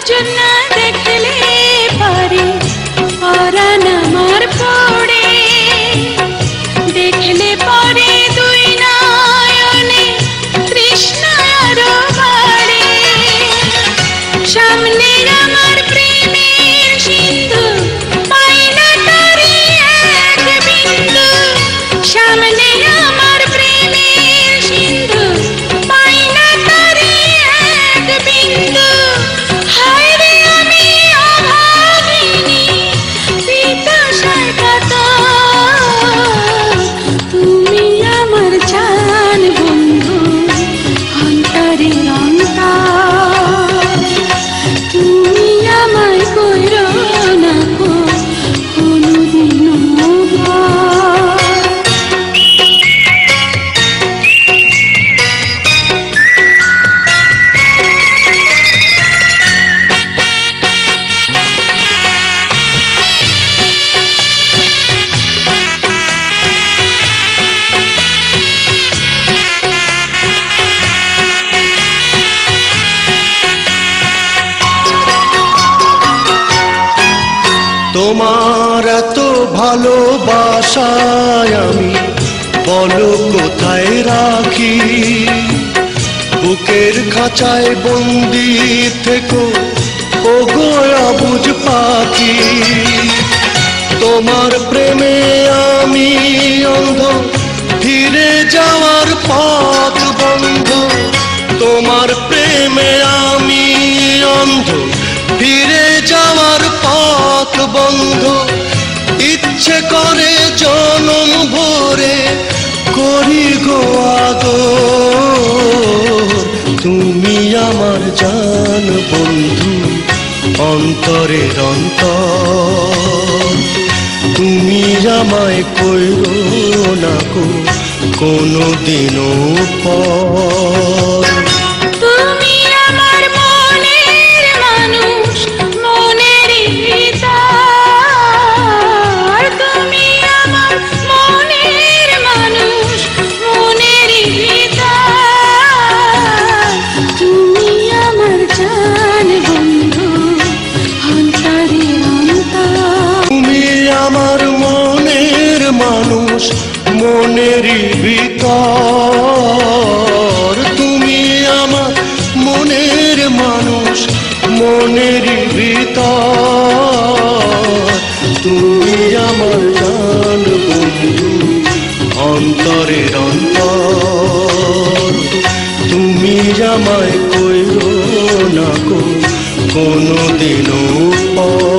নজর না দেখলে পারে পরাণ আমার পড়ে, দেখলে পরে দুই নয়নে তৃষ্ণা আরো বাড়ে। সামনে আমার প্রেমের সিন্ধু, পাই না তারি এক বিন্দু। সামনে আমার প্রেমের সিন্ধু, পাই না তারি এক বিন্দু। হায় রে আমি অভাগিনী, পিপাসায় কাতর। তুমি আমার জান বন্ধু, অন্তরের অন্তর। তুমি আমায় কইরো না গো কোনোদিনও ভয়। তোমার এত ভালোবাসায় আমি বলো কোথায় রাখি। বুকের খাঁচায় বন্দি থেকো ওগো অবুঝ পাখি। তোমার প্রেমে আমি অন্ধ, ফিরে যাওয়ার পথ বন্ধ। তোমার প্রেমে আমি অন্ধ, ফিরে যাওয়ার পথ বন্ধ। ইচ্ছে করে জনম ভরে করি গো আদর। তুমি আমার জান বন্ধু, অন্তরের অন্তর। তুমি আমায় কইরো না গো কোনোদিনও পর। তুমি আমার মনের মানুষ, মনের ভিতর। তুমি আমার মনের মানুষ, মনের ভিতর। তুমি আমার জান বন্ধু, অন্তরের অন্তর। তুমি আমার মনের মানুষ, মনের ভিতর। তুমি আমার মনের মানুষ, মনের ভিতর। তুমি আমার জান বন্ধু, অন্তরের অন্তর। তুমি আমায় কইরো না গো কোনোদিনও পর।